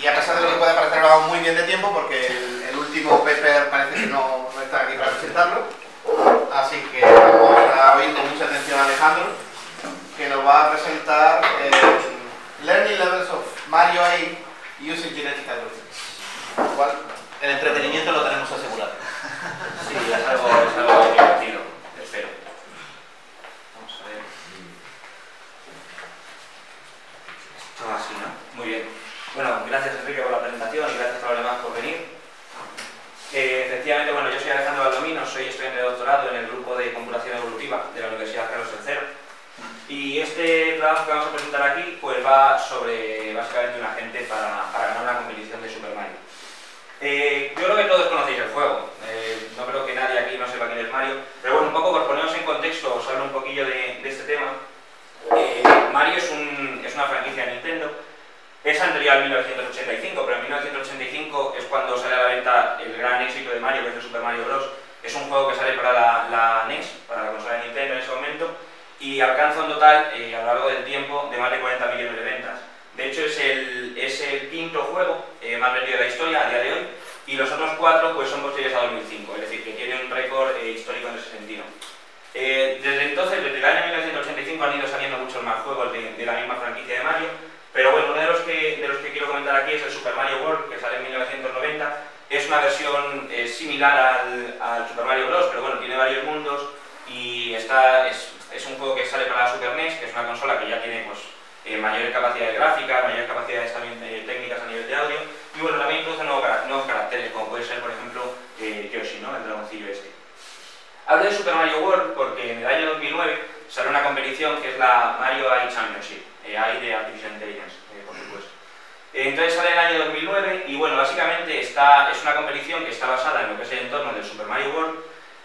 Y a pesar de lo que pueda parecer, lo hago muy bien de tiempo porque el último Pepper parece que no está aquí para presentarlo. Así que vamos a oír con mucha atención a Alejandro, que nos va a presentar Learning Levels of Mario 8 Using Genetic Algorithms. Con lo cual, el entretenimiento lo tenemos asegurado. Sí, es algo divertido, espero. Vamos a ver. Esto así, ¿no? Muy bien. Bueno, gracias Enrique por la presentación y gracias a los demás por venir. Efectivamente, bueno, yo soy Alejandro Valdomino, soy estudiante de doctorado en el grupo de computación evolutiva de la Universidad Carlos III. Y este trabajo que vamos a presentar aquí pues va sobre básicamente un agente para ganar una competición de Super Mario. Yo creo que todos conocéis el juego, no creo que nadie aquí no sepa quién es Mario, pero bueno, un poco por poneros en contexto, os hablo un poquillo de este tema. Mario es una franquicia de Nintendo. Es anterior al 1985, pero en 1985 es cuando sale a la venta el gran éxito de Mario, que es el Super Mario Bros. Es un juego que sale para la NES, para la consola de Nintendo en ese momento, y alcanza un total, a lo largo del tiempo, de más de 40 millones de ventas. De hecho, es el quinto juego más vendido de la historia a día de hoy, y los otros cuatro pues, son posteriores a 2005, es decir, que tiene un récord histórico en ese sentido. Desde entonces, desde el año 1985, han ido saliendo muchos más juegos de la misma franquicia de Mario. Pero bueno, uno de los que quiero comentar aquí es el Super Mario World, que sale en 1990. Es una versión similar al Super Mario Bros., pero bueno, tiene varios mundos y es un juego que sale para la Super NES, que es una consola que ya tiene pues, mayores capacidades gráficas, mayores capacidades también técnicas a nivel de audio, y bueno, también introduce nuevos caracteres, como puede ser, por ejemplo, Yoshi, ¿no? El dragoncillo este. Hablo de Super Mario World porque en el año 2009 sale una competición que es la Mario AI Championship. AI de Artificial Intelligence, por supuesto. Entonces sale en el año 2009 y bueno, básicamente es una competición que está basada en lo que es el entorno del Super Mario World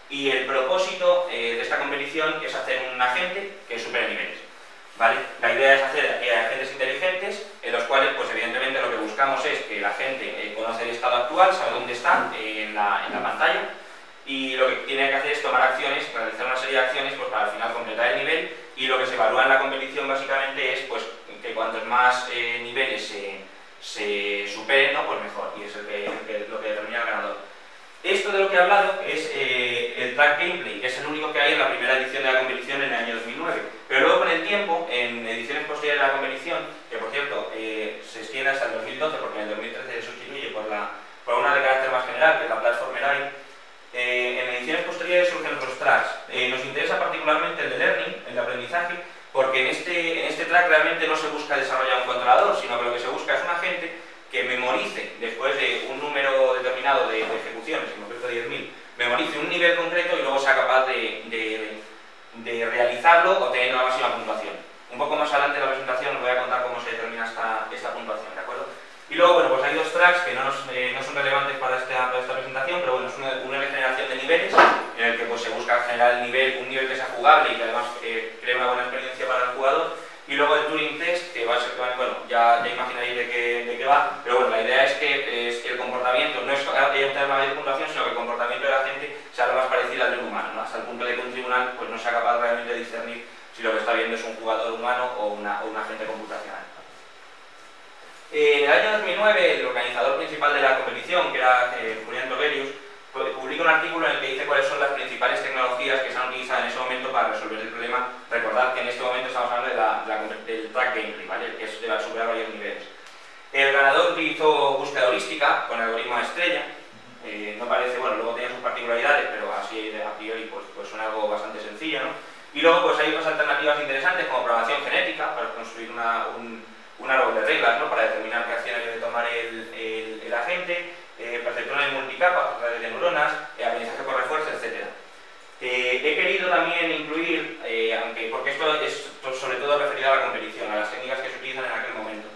y el propósito de esta competición es hacer un agente que supere niveles, ¿vale? La idea es hacer agentes inteligentes en los cuales, pues evidentemente lo que buscamos es que la gente conoce el estado actual, sabe dónde está en la pantalla y lo que tiene que hacer es tomar acciones, realizar una serie de acciones pues, para al final completar el nivel. Y lo que se evalúa en la competición básicamente es pues, que cuantos más niveles se superen, ¿no? Pues mejor, y es lo que determina el ganador. Esto de lo que he hablado es el track gameplay, que es el único que hay en la primera edición de la competición en el año 2009. Pero luego con el tiempo, en ediciones posteriores de la competición, que por cierto se extiende hasta el 2012, porque en el 2013 se sustituye por una de carácter más general, que es la Platformer AI, en ediciones posteriores surgen otros tracks. Nos interesa particularmente el de Learning, el de aprendizaje, porque en este track realmente no se busca desarrollar un controlador, sino que lo que se busca es un agente que memorice, después de un número determinado de ejecuciones, en concreto 10.000, memorice un nivel concreto y luego sea capaz de realizarlo obteniendo la máxima puntuación. Un poco más adelante en la presentación os voy a contar cómo se determina esta puntuación, ¿de acuerdo? Y luego, bueno, pues hay dos tracks que no son relevantes para esta presentación, pero bueno, es uno de generación de niveles, en el que pues, se busca generar un nivel que sea jugable y que además cree una buena experiencia para el jugador. Y luego el Turing Test, que va a ser, bueno, ya imaginaréis de qué va, pero bueno, la idea es que el comportamiento no es obtener la mayor puntuación, sino que el comportamiento de la gente sea lo más parecido al de un humano, ¿no? Hasta el punto de que un tribunal pues, no sea capaz realmente de discernir si lo que está viendo es un jugador humano o un agente computacional. En el año 2009, el organizador principal de la competición, que era Julián Toberius, publica un artículo en el que dice cuáles son las principales tecnologías que se han utilizado en ese momento para resolver el problema. Recordad que en este momento estamos hablando del track gameplay, ¿vale? Que es de superar varios niveles. El ganador utilizó búsqueda heurística con el algoritmo de estrella. No parece, bueno, luego tiene sus particularidades, pero así a priori pues son algo bastante sencillo, ¿no? Y luego pues hay otras alternativas interesantes como programación genética para construir un árbol de reglas, ¿no? Para determinar qué acciones debe tomar el agente, perceptrones multicapas a través de neuronas, aprendizaje por refuerzo, etc. He querido también incluir, porque esto es sobre todo referido a la competición, a las técnicas que se utilizan en aquel momento,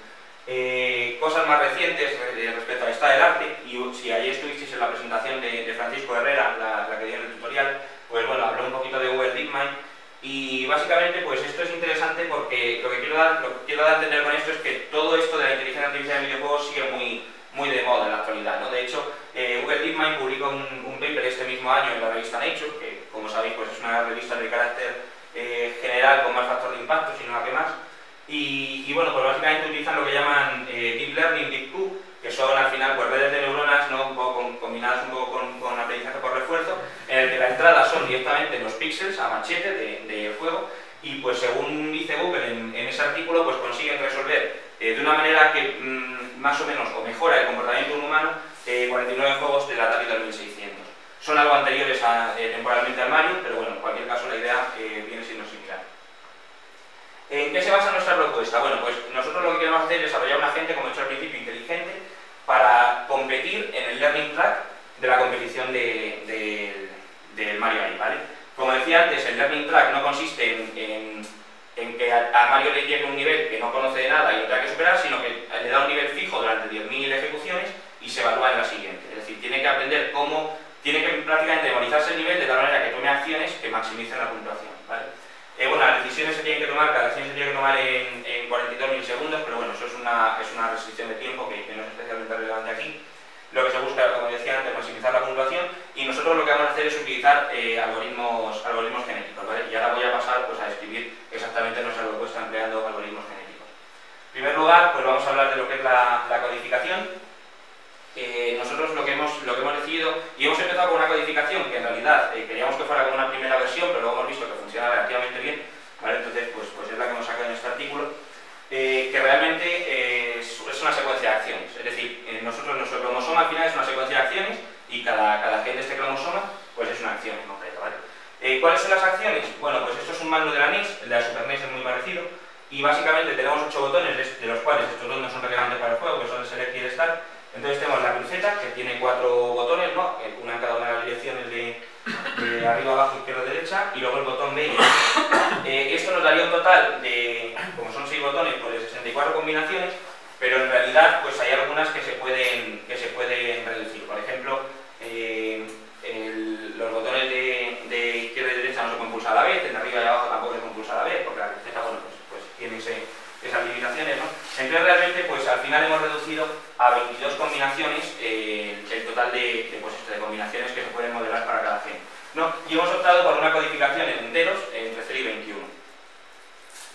cosas más recientes respecto a esta del arte, y si ayer estuvisteis en la presentación de Francisco Herrera, la que dio en el tutorial, pues bueno, habló un poquito de Google DeepMind. Y básicamente pues esto es interesante porque lo que quiero dar a entender con esto es que todo esto de la inteligencia artificial en videojuegos sigue muy de moda en la actualidad, ¿no? De hecho, Google DeepMind publicó un paper este mismo año en la revista Nature, que como sabéis pues es una revista de carácter general con más factor de impacto, sino la que más. Y bueno, pues básicamente utilizan lo que llaman Deep Learning, Deep Q, que son al final pues redes de neuronas, ¿no? Un poco combinadas un poco con aprendizaje por refuerzo, en el que la entrada son directamente los píxeles a machete de juego, y pues según dice Google en ese artículo, pues consiguen resolver de una manera que más o menos o mejora el comportamiento de un humano 49 juegos del Atari 2600. Son algo anteriores temporalmente al Mario, pero bueno, en cualquier caso la idea viene siendo similar. ¿En qué se basa nuestra propuesta? Bueno, pues nosotros lo que queremos hacer es desarrollar un agente, como he dicho al principio, inteligente, para competir en el learning track de la competición del Mario Game, ¿vale? Como decía antes, el learning track no consiste en que a Mario le llegue un nivel que no conoce de nada y lo tenga que superar, sino que le da un nivel fijo durante 10.000 ejecuciones y se evalúa en la siguiente. Es decir, tiene que aprender cómo, tiene que prácticamente memorizarse el nivel de tal manera que tome acciones que maximicen la puntuación, ¿vale? Bueno, las decisiones se tienen que tomar, cada decisión se tiene que tomar en 42 milisegundos, pero bueno, eso es una restricción de tiempo que no es especialmente relevante aquí. Lo que se busca, como decía antes, maximizar la puntuación, y nosotros lo que vamos a hacer es utilizar algoritmos genéticos, ¿vale? Y ahora voy a pasar pues, a describir exactamente nuestra propuesta empleando algoritmos genéticos. En primer lugar, pues vamos a hablar de lo que es la codificación. Nosotros lo que hemos decidido, y hemos empezado con una codificación que en realidad queríamos que fuera como una primera versión, pero luego hemos visto que funciona relativamente bien, ¿vale? Entonces pues es la que hemos sacado en este artículo, que realmente es una secuencia de acciones. Es decir, nuestro cromosoma al final es una secuencia de acciones, y cada gen de este cromosoma pues es una acción en concreto, ¿vale? ¿Cuáles son las acciones? Bueno, pues esto es un mando de la NES, el de la Super NES es muy parecido, y básicamente tenemos 8 botones, de los cuales estos dos no son relevantes para el juego, que son el Select y el Start. Entonces tenemos la cruceta, que tiene 4 botones, ¿no? Una en cada una de las direcciones de arriba, abajo, izquierda, derecha, y luego el botón B. Esto nos daría un total de, como son 6 botones, pues de 64 combinaciones, pero en realidad pues hay algunas que se pueden reducir. Por ejemplo, los botones de izquierda y derecha no se pueden pulsar a la vez, el de arriba y abajo tampoco se pueden pulsar a la vez, porque la cruceta, bueno, pues tiene esas limitaciones, ¿no? Entonces realmente pues al final hemos reducido a 22 combinaciones el total de combinaciones que se pueden modelar para cada gen, ¿no? Y hemos optado por una codificación en enteros entre 0 y 21.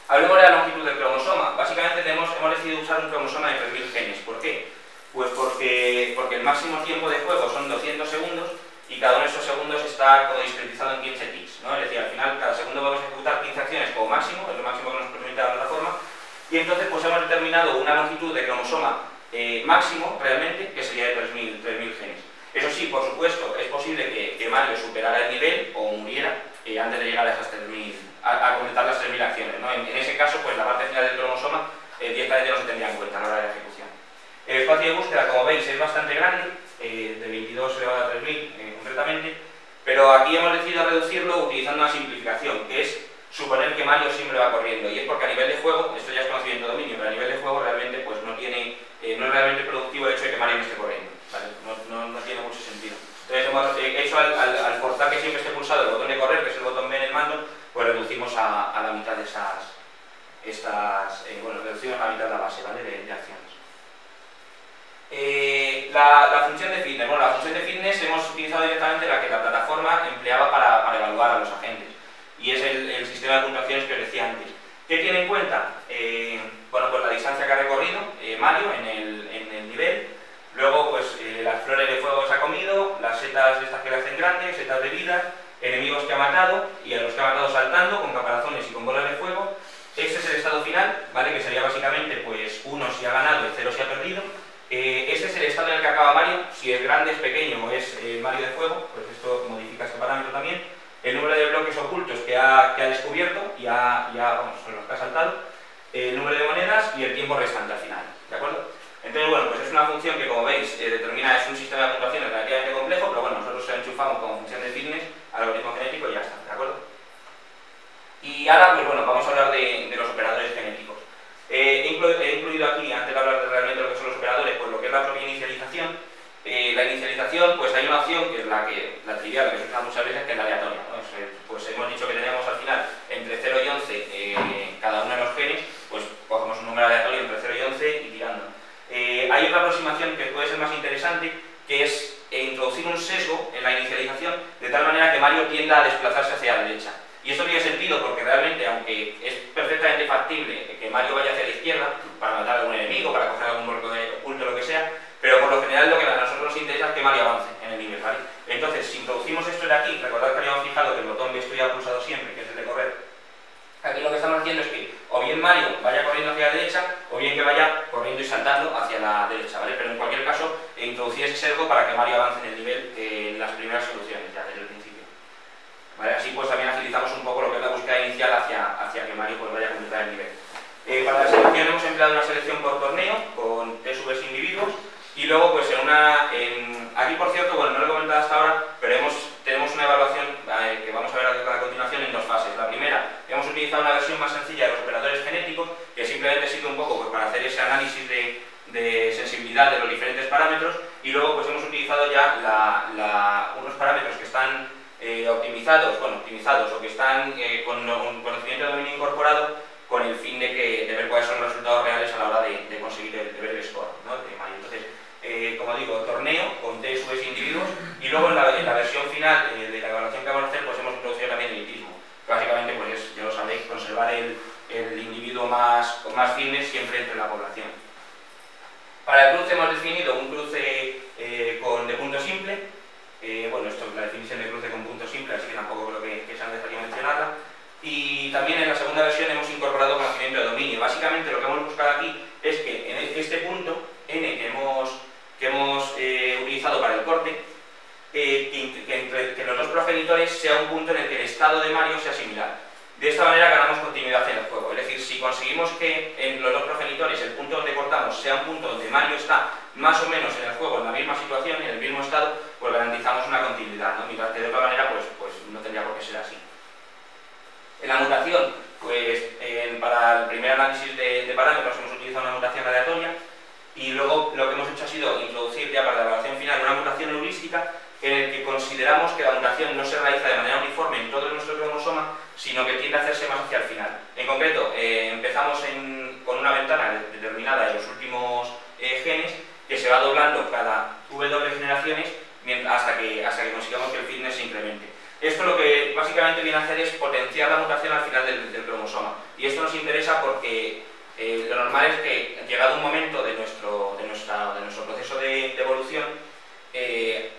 Hablemos de la longitud del cromosoma. Básicamente hemos decidido usar un cromosoma de 3.000 genes. ¿Por qué? Pues porque el máximo tiempo de juego son 200 segundos y cada uno de esos segundos está discretizado en 15 ticks, ¿no? Es decir, al final cada segundo vamos a ejecutar 15 acciones como máximo, es lo máximo que nos permite la plataforma. Y entonces pues hemos determinado una longitud de cromosoma máximo, realmente, que sería de 3.000 genes. Eso sí, por supuesto, es posible que Mario superara el nivel o muriera antes de llegar a esas 3.000, a completar las 3.000 acciones, ¿no? En ese caso, pues la parte final del cromosoma directamente no se tendría en cuenta a la hora de la ejecución. El espacio de búsqueda, como veis, es bastante grande, de 22 elevado a 3.000 concretamente, pero aquí hemos decidido reducirlo utilizando una simplificación, que es suponer que Mario siempre va corriendo, y es porque a nivel de juego, esto ya es conocimiento de dominio, pero a nivel de juego realmente pues no es realmente productivo el hecho de que Mario no esté corriendo, ¿vale? No tiene mucho sentido. Entonces hemos hecho al forzar que siempre esté pulsado el botón de correr, que es el botón B en el mando, pues reducimos a la mitad de reducimos a la mitad de la base, ¿vale? de acciones. La función de fitness. Bueno, la función de fitness hemos utilizado directamente la que la plataforma empleaba para evaluar a los agentes, y es el sistema de puntuaciones que os decía antes. ¿Qué tiene en cuenta? Bueno, pues la distancia que ha recorrido Mario en el nivel, luego pues las flores de fuego que se ha comido, las setas estas que le hacen grandes, setas de vida, enemigos que ha matado y a los que ha matado saltando con caparazones y con bolas de fuego. Este es el estado final, ¿vale? Que sería básicamente pues 1 si ha ganado y 0 si ha perdido. Este es el estado en el que acaba Mario, si es grande, es pequeño o es Mario de fuego, pues esto modifica este parámetro también. El número de bloques ocultos que ha descubierto y vamos, son los que ha saltado, el número de monedas y el tiempo restante al final, ¿de acuerdo? Entonces, bueno, pues es una función que, como veis, determina, es un sistema de puntuaciones relativamente complejo, pero bueno, nosotros lo enchufamos como función de fitness al algoritmo genético y ya está, ¿de acuerdo? Y ahora, pues bueno, vamos a hablar de los operadores genéticos. He incluido aquí, antes de hablar de realmente lo que son los operadores, pues lo que es la propia inicialización. La inicialización, pues hay una opción que es la trivial, que se usa muchas veces, que es la aleatoria, ¿no? Pues hemos dicho que tenemos al final entre 0 y 11 cada uno de los genes, pues cogemos un número aleatorio entre 0 y 11 y tirando. Hay otra aproximación que puede ser más interesante, que es introducir un sesgo en la inicialización de tal manera que Mario tienda a desplazarse hacia la derecha. Y esto tiene sentido porque realmente, aunque es perfectamente factible que Mario vaya hacia la izquierda para matar a algún enemigo, para coger algún bloque oculto, lo que sea, pero corriendo y saltando hacia la derecha, ¿vale? Pero en cualquier caso, introducir ese sesgo para que Mario avance en el nivel en las primeras soluciones, ya desde el principio. ¿Vale? Así pues también agilizamos un poco lo que es la búsqueda inicial hacia que Mario pues vaya a completar el nivel. Para la selección hemos empleado una selección por torneo, con TSVs individuos, y luego pues aquí por cierto, bueno, no lo he comentado hasta ahora, pero tenemos una evaluación que vamos a ver a continuación en dos fases. La primera, hemos utilizado una versión más sencilla de los operadores genéticos, que simplemente sirve un poco pues, para hacer ese análisis de sensibilidad de los diferentes parámetros, y luego pues hemos utilizado ya unos parámetros que están optimizados o que están con un conocimiento de dominio incorporado, con el fin de ver cuáles son los resultados reales a la hora de conseguir de ver el score, ¿no? Entonces, como digo, torneo con TSVs individuos, y luego en la versión final de la evaluación que vamos a hacer, pues hemos introducido también el elitismo. Básicamente, pues ya lo sabéis, conservar el individuo más fitness siempre entre la población. Para el cruce hemos definido un cruce de punto simple. Bueno, esto es la definición de cruce con punto simple, así que tampoco creo que sea necesario mencionarla. Y también en la segunda versión hemos incorporado conocimiento de dominio. Básicamente lo que hemos buscado aquí es que en este punto n que hemos utilizado para el corte, que los dos progenitores sea un punto en el que el estado de Mario sea similar. De esta manera ganamos continuidad en el juego. Es decir, si conseguimos que en los dos progenitores el punto donde cortamos sea un punto donde Mario está más o menos en el juego, en la misma situación, en el mismo estado, pues garantizamos una continuidad, ¿no? Mientras que de otra manera pues no tendría por qué ser así. En la mutación, pues para el primer análisis de parámetros hemos utilizado una mutación aleatoria, y luego lo que hemos hecho ha sido introducir ya para la evaluación final una mutación heurística en el que consideramos que la mutación no se realiza de manera uniforme en todo nuestro cromosoma, sino que tiende a hacerse más hacia el final. En concreto, empezamos con una ventana determinada de los últimos genes, que se va doblando cada W generaciones hasta que consigamos que el fitness se incremente. Esto lo que básicamente viene a hacer es potenciar la mutación al final del cromosoma. Y esto nos interesa porque lo normal es que, llegado un momento de nuestro proceso de evolución,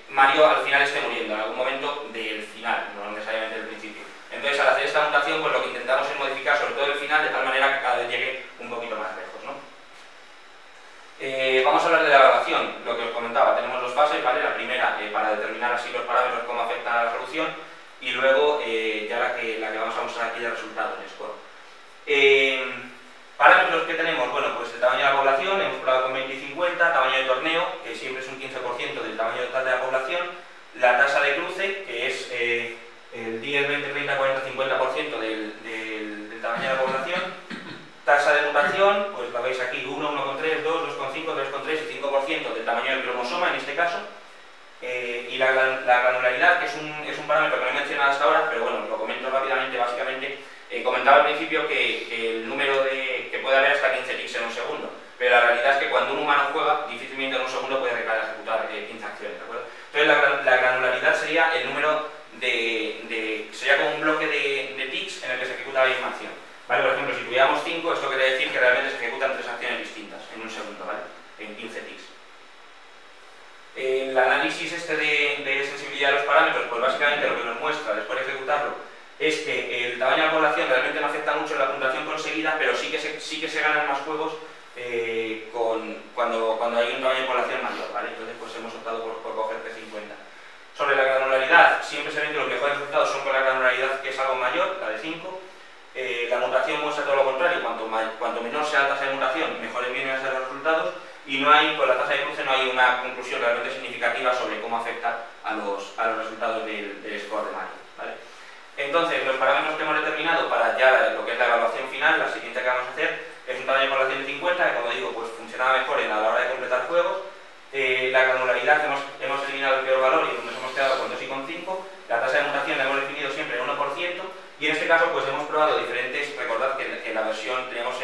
Mario al final esté muriendo, en algún momento del final, no necesariamente del principio. Entonces, al hacer esta mutación, pues lo que intentamos es modificar sobre todo el final, de tal manera que cada vez llegue un poquito más lejos, ¿no? Vamos a hablar de la evaluación, lo que os comentaba. Tenemos dos fases, ¿vale? La primera, para determinar así los parámetros, cómo afecta a la solución, y luego ya la que vamos a mostrar aquí de resultado, el score. Parámetros que tenemos, bueno, pues el tamaño de la población, hemos probado con 20 y 50, tamaño de torneo, que siempre es un 15% del tamaño total de la población, la tasa de cruce, que es el 10, 20, 30, 40, 50% del tamaño de la población, tasa de mutación, pues la veis aquí, 1, 1,3, 2, 2,5, 3,3 y 5% del tamaño del cromosoma en este caso, y la granularidad, que es un parámetro que no he mencionado hasta ahora, pero bueno, lo comento rápidamente. Básicamente, comentaba al principio que el número que puede haber hasta 15 ticks en un segundo, pero la realidad es que cuando un humano juega, difícilmente en un segundo puede ejecutar 15 acciones, ¿de acuerdo? Entonces la granularidad sería el número sería como un bloque de ticks en el que se ejecuta la misma acción, ¿vale? Por ejemplo, si tuviéramos 5, esto quiere decir que realmente se ejecutan 3 acciones distintas en un segundo, ¿vale? En 15 ticks. El análisis de sensibilidad de los parámetros, pues básicamente lo que nos muestra después de ejecutarlo es que el tamaño de la población realmente no afecta mucho en la puntuación conseguida, pero sí que se ganan más juegos cuando hay un tamaño de población mayor, ¿vale? Entonces pues hemos optado por coger P50. Sobre la granularidad, siempre se ven que los mejores resultados son con la granularidad que es algo mayor, la de 5. La mutación muestra todo lo contrario, cuanto menor sea la tasa de mutación, mejores vienen a ser los resultados, y no hay, con la tasa de cruce no hay una conclusión realmente significativa sobre cómo afecta a los resultados del score de Mario, ¿vale? Entonces, los parámetros que hemos determinado para ya lo que es la evaluación final, la siguiente que vamos a hacer, es un tamaño de población de 50, que como digo, pues funcionaba mejor a la hora de completar juegos. La granularidad, hemos eliminado el peor valor y nos hemos quedado con 2 y con 5. La tasa de mutación la hemos definido siempre en 1%, y en este caso pues hemos probado diferentes. Recordad que en la versión tenemos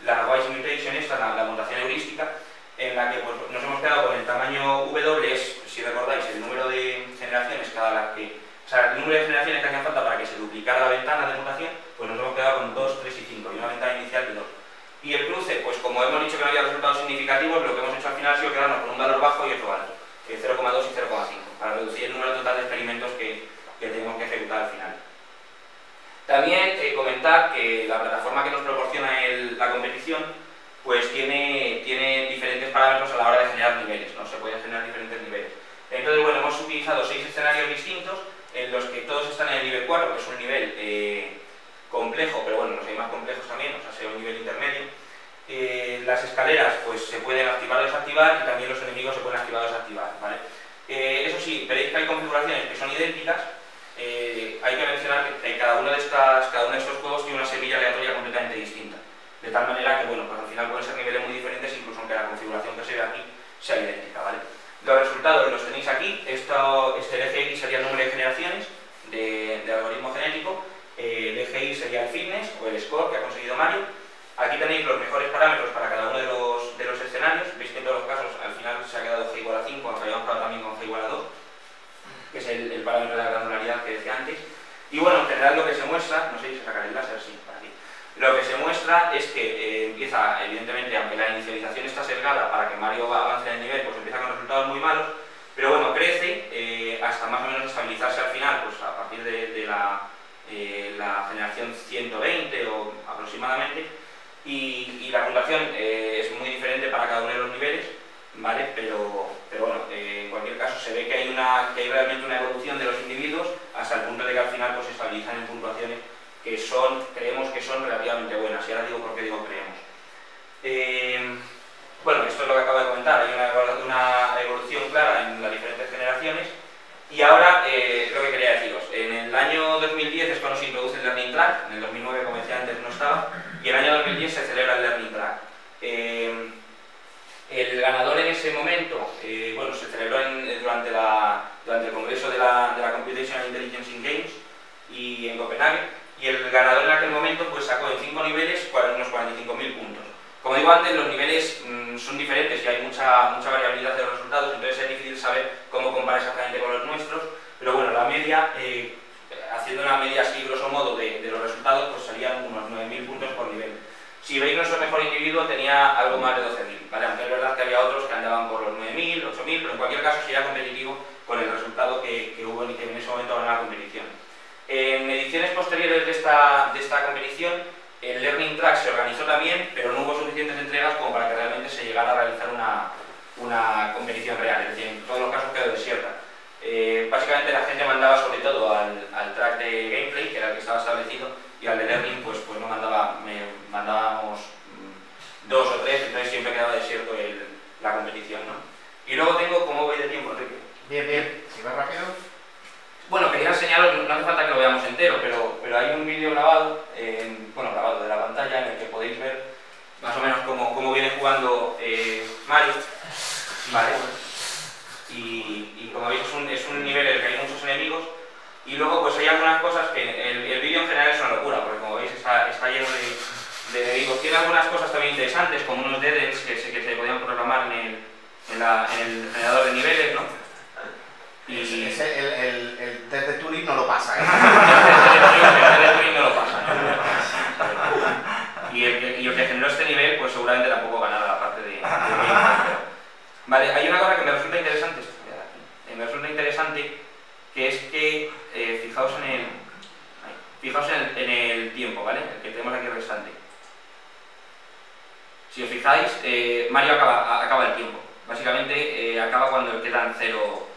la Wise Mutation, la mutación heurística, en la que pues, nos hemos quedado con el tamaño W, es, si recordáis, el número de generaciones el número de generaciones que hacían falta para que se duplicara la ventana de mutación, pues nos hemos quedado con 2, 3 y 5, y una ventana inicial de 2. Y el cruce, pues como hemos dicho que no había resultados significativos, lo que hemos hecho al final ha sido quedarnos con un valor bajo y otro alto, 0,2 y 0,5, para reducir el número total de experimentos que tenemos que ejecutar al final. También comentar que la plataforma que nos proporciona la competición, pues tiene diferentes parámetros a la hora de generar niveles, ¿no? Se pueden generar diferentes niveles. Entonces, bueno, hemos utilizado 6 escenarios distintos en los que todos están en el nivel 4, que es un nivel complejo, pero bueno, los hay más complejos también, o sea, sería un nivel intermedio. Las escaleras pues se pueden activar o desactivar y también los enemigos se pueden activar o desactivar, ¿vale? Eso sí, veréis que hay configuraciones que son idénticas. Hay que mencionar que cada uno de estos juegos tiene una semilla aleatoria completamente distinta, de tal manera que, bueno, pues al final pueden ser niveles muy diferentes, incluso aunque la configuración que se ve aquí sea idéntica, ¿vale? Los resultados los tenéis aquí. Este eje X sería el número de generaciones de algoritmo genético, el eje Y sería el fitness o el score que ha conseguido Mario. Aquí tenéis los mejores parámetros para cada uno de los escenarios. Veis que en todos los casos al final se ha quedado G igual a 5, aunque habíamos probado también con G igual a 2, que es el parámetro de la granularidad que decía antes. Y bueno, en general lo que se muestra, no sé si sacar el láser, sí, para aquí. Lo que se muestra es que empieza, evidentemente, aunque la inicialización está sesgada para que Mario avance en el nivel, pues empieza con resultados muy malos, pero bueno, crece hasta más o menos estabilizarse al final, pues a partir de la generación 120 o aproximadamente, y la puntuación es muy diferente para cada uno de los niveles, ¿vale? Pero bueno, en cualquier caso se ve que hay realmente una evolución de los individuos hasta el punto de que al final pues, se estabilizan en puntuaciones que creemos que son relativamente buenas, y ahora digo por qué digo creemos. Bueno, esto es lo que acabo de comentar, hay una evolución clara en las diferentes generaciones, y ahora lo que quería deciros, en el año 2010 es cuando se introduce el Learning Track, en el 2009 como decía antes no estaba, y en el año 2010 se celebra el Learning Track. El ganador en ese momento, bueno, se celebró durante el congreso de la Computational Intelligence in Games y en Copenhague, y el ganador en aquel momento pues sacó en 5 niveles unos 45.000 puntos. Como digo antes, los niveles son diferentes y hay mucha variabilidad de los resultados, entonces es difícil saber cómo comparar exactamente con los nuestros, pero bueno, la media, haciendo una media así grosso modo de los resultados, pues salían unos 9.000 puntos por nivel. Si veis, nuestro mejor individuo tenía algo más de 12.000, ¿vale? Aunque es verdad que había otros que andaban por los 9.000, 8.000, pero en cualquier caso sería competitivo con el resultado que hubo y que en ese momento ganó la competición. En ediciones posteriores de esta competición, el Learning Track se organizó también, pero no hubo suficientes entregas como para que realmente se llegara a realizar una competición real, es decir, en todos los casos quedó desierta. Básicamente la gente mandaba sobre todo al track de gameplay, que era el que estaba establecido, y al de learning pues no mandábamos 2 o 3, entonces siempre quedaba desierto la competición, ¿no? Y luego tengo, ¿cómo voy de tiempo, Enrique? Bien, si va rápido. Bueno, quería enseñaros, no hace falta que lo veamos entero, pero hay un vídeo grabado, grabado de la pantalla en el que podéis ver más o menos cómo viene jugando Mario, ¿vale? Y como veis es un nivel en el que hay muchos enemigos, y luego pues hay algunas cosas que el vídeo en general es una locura, porque como veis está lleno de enemigos. Tiene algunas cosas también interesantes, como unos dead ends que se podían programar en el generador de niveles, ¿no? Y el test de Turing no lo pasa, ¿eh? el test de Turing no lo pasa, ¿no? Y el que generó este nivel pues seguramente tampoco ganará la parte de Vale, hay una cosa que me resulta interesante, que es que, fijaos en el tiempo, ¿vale? El que tenemos aquí restante. Si os fijáis, Mario acaba el tiempo. Básicamente acaba cuando quedan 0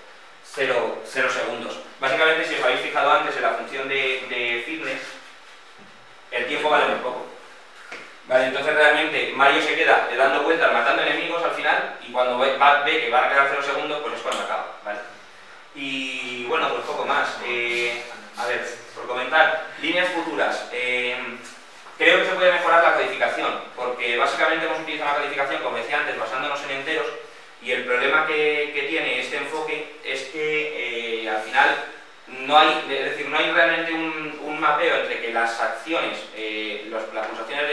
segundos. Básicamente, si os habéis fijado antes en la función de fitness, el tiempo vale muy poco. Vale, entonces realmente Mario se queda dando vueltas, matando enemigos al final, y cuando ve que van a quedar 0 segundos, pues es cuando acaba, ¿vale? Y bueno, pues poco más. A ver, por comentar, líneas futuras. Creo que se puede mejorar la codificación, porque básicamente hemos utilizado una codificación, como decía antes, basándonos en enteros, y el problema que tiene este enfoque es que al final no hay realmente un mapeo entre que las acciones, las pulsaciones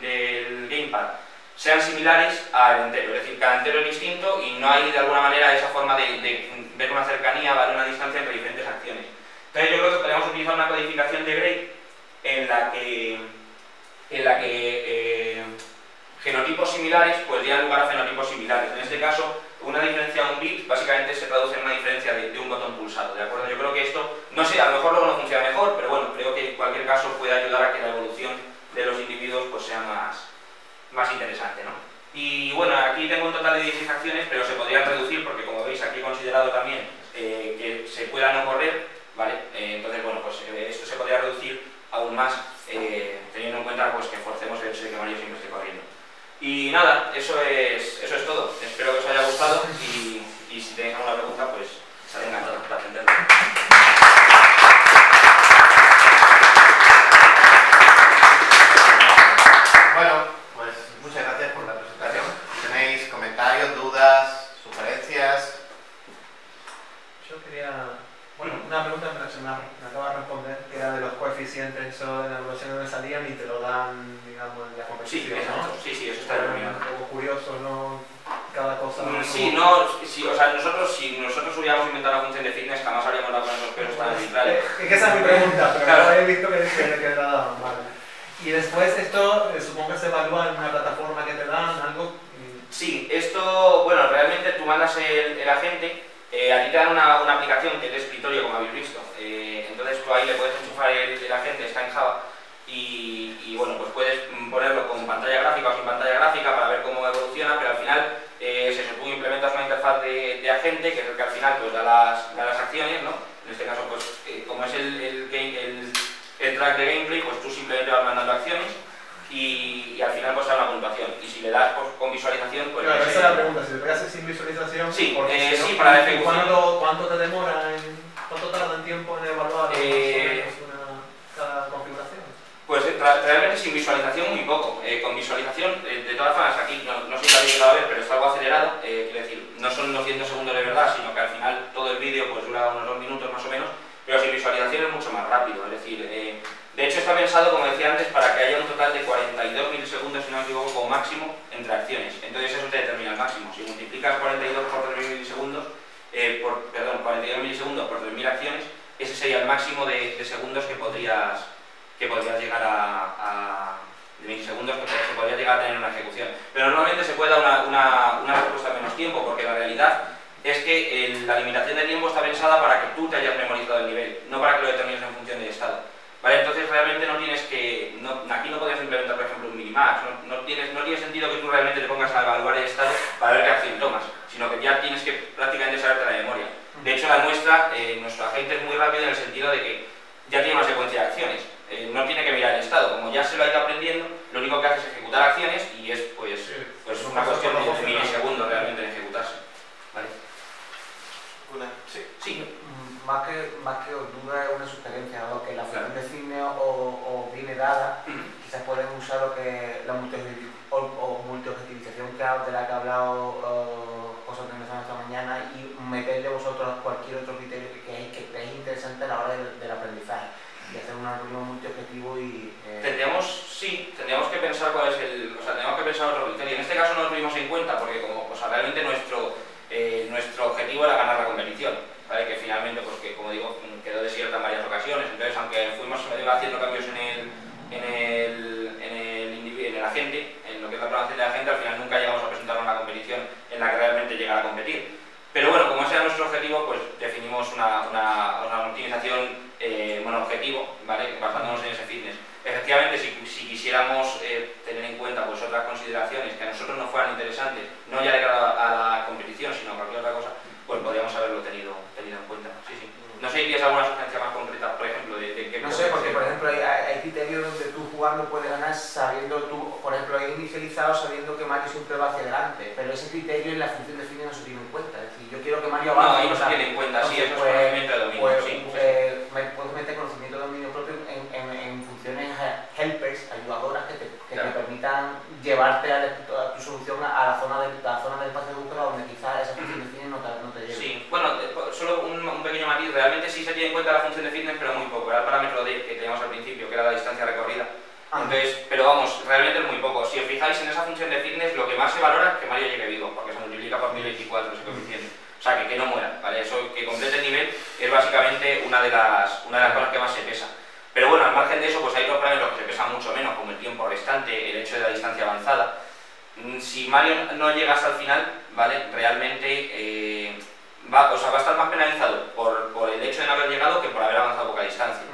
del gamepad sean similares al entero, es decir, cada entero es distinto y no hay de alguna manera esa forma de ver una cercanía, ¿vale? Una distancia entre diferentes acciones. Entonces yo creo que podemos utilizar una codificación de Gray en la que genotipos similares pues dan lugar a fenotipos similares. En este caso, una diferencia de un bit básicamente se traduce en una diferencia de un botón pulsado, ¿de acuerdo? Yo creo que esto, no sé, a lo mejor luego no funciona mejor, pero bueno, creo que en cualquier caso puede ayudar a que la evolución de los individuos pues sea más interesante, ¿no? aquí tengo un total de 16 acciones, pero se podrían reducir porque, como veis, aquí he considerado también que se pueda no correr, ¿vale? Entonces, bueno, pues esto se podría reducir aún más, teniendo en cuenta pues, que forcemos el hecho de que Mario siempre esté corriendo. Y nada, eso es todo. Espero que os haya gustado y si tenéis alguna pregunta, pues estaré encantado de atenderlo. Bueno, pues muchas gracias por la presentación. ¿Tenéis comentarios, dudas, sugerencias? Yo quería... Bueno, una pregunta que me acaba de responder, que era de los coeficientes, eso en la evaluación no me salían y te lo dan, digamos, en la competición, ¿no? Sí, eso está determinado. Un poco curioso, ¿no? Cada cosa... Sí, no, sí, o sea, si nosotros hubiéramos inventado la función de fitness, jamás habríamos dado con esos pesos tan arbitrarios. Esa es mi pregunta, pero claro. he visto que la daban, vale. Y después esto, supongo que se evalúa en una plataforma que te dan, algo... Sí, esto, bueno, realmente tú mandas el agente, a ti te dan una aplicación que es de escritorio, como habéis visto, entonces tú ahí le puedes enchufar el agente, está en Java, y bueno, pues puedes ponerlo con pantalla gráfica o sin pantalla gráfica para ver cómo evoluciona, pero al final tú implementas una interfaz de agente, que es el que al final pues da las acciones, ¿no? En este caso, pues como es el track de gameplay, pues tú simplemente vas mandando acciones y al final pues da una puntuación. Y si le das pues, con visualización, pues... Claro, esa es la pregunta, si le pegas sin visualización... Sí, porque si sí, no, para la ejecución. ¿Cuánto te demora, cuánto tarda en tiempo en evaluar cada configuración? Pues realmente sin visualización muy poco. Con visualización, de todas formas, aquí no sé si lo habéis llegado a ver, pero está algo acelerado, quiero decir, no son 200 segundos de verdad, sino que al final todo el vídeo pues, dura unos 2 minutos más o menos, pero sin visualización es mucho más rápido, es decir, de hecho está pensado, como decía antes, para que haya un total de 42 milisegundos, si no me equivoco, como máximo entre acciones. Entonces eso te determina el máximo. Si multiplicas 42 por 3.000 milisegundos, 42 milisegundos por 3.000 acciones, ese sería el máximo de segundos que podrías llegar de milisegundos que se podría llegar a tener una ejecución. Pero normalmente se puede dar una respuesta en menos tiempo, porque la realidad es que la limitación de tiempo está pensada para que tú te hayas memorizado el nivel, no para que lo determines en función del estado. ¿Vale? Entonces realmente no tienes que... aquí no podrías implementar, por ejemplo, un minimax, no tiene sentido que tú realmente te pongas a evaluar el estado para ver qué acción tomas, sino que ya tienes que prácticamente saberte la memoria. De hecho, la nuestra, nuestro agente es muy rápido en el sentido de que ya tiene una secuencia de acciones. No tiene que mirar el estado, como ya se lo ha ido aprendiendo, lo único que hace es ejecutar acciones y es pues una cuestión de milisegundos realmente en ejecutarse. ¿Vale? Sí. Más que duda es una sugerencia, ¿no? Que la función de cine o viene dada, quizás pueden usar lo que la multiobjetivización de la que ha hablado José esta mañana y meterle vosotros cualquier otro criterio que creáis interesante a la hora del aprendizaje. Y hacer un algoritmo multiobjetivo y... Tendríamos que pensar cuál es tendríamos que pensar otro criterio. En este caso no lo tuvimos en cuenta porque realmente nuestro objetivo era ganar la competición, ¿vale? Que finalmente, pues que como digo, quedó desierta en varias ocasiones. Entonces, aunque fuimos haciendo cambios en el agente, en lo que es la programación del agente, al final nunca llegamos a presentar una competición en la que realmente llegara a competir. Pero bueno, como ese era nuestro objetivo, pues definimos una optimización monoobjetivo, ¿vale? Basándonos en ese fitness. Efectivamente, si quisiéramos tener en cuenta pues, otras consideraciones que a nosotros nos fueran interesantes, no ya de cara a la competición, sino a cualquier otra cosa, pues podríamos haberlo tenido en cuenta. Sí. No sé si tienes alguna sugerencia más concreta, por ejemplo, de qué... No sé, porque por ejemplo hay criterios donde tú jugando puedes ganar sabiendo tú, por ejemplo, he inicializado sabiendo que Mario siempre va hacia adelante, pero ese criterio en la función de cine no se tiene en cuenta. Es decir, yo quiero que Mario avance. No, ahí no se tiene en cuenta, sí, eso es conocimiento de dominio. Puedes meter conocimiento de dominio propio en funciones helpers, ayudadoras que te permitan llevarte a tu solución a la zona del espacio de búsqueda donde quizás esa función de cine no te lleve. Sí, bueno, solo un pequeño matiz, realmente sí se tiene en cuenta la función de fitness, pero muy poco. Era el parámetro D que teníamos al principio, que era la distancia recorrida. Entonces, pero vamos, realmente es muy poco. Si os fijáis en esa función de fitness, lo que más se valora es que Mario llegue vivo, porque se multiplica por 1024 ese coeficiente. O sea, que no muera, ¿vale? Eso, que complete el nivel, es básicamente una de las cosas que más se pesa. Pero bueno, al margen de eso, pues hay otros parámetros que se pesan mucho menos, como el tiempo restante, el hecho de la distancia avanzada. Si Mario no llega hasta el final, ¿vale? Realmente va a estar más penalizado por el hecho de no haber llegado que por haber avanzado poca distancia,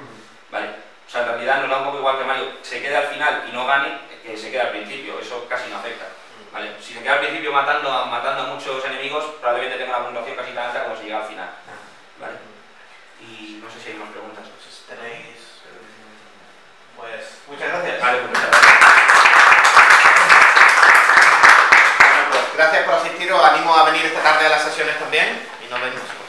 ¿vale? O sea, en realidad nos da un poco igual que Mario se quede al final y no gane que se quede al principio, eso casi no afecta, ¿vale? Si se queda al principio matando a muchos enemigos, probablemente tenga una puntuación casi tan alta como si llega al final, ¿vale? Y no sé si hay más preguntas. Tenéis... Pues muchas gracias. Vale, pues muchas gracias. Bueno, pues gracias por asistir, os animo a venir esta tarde a las sesiones también y nos vemos.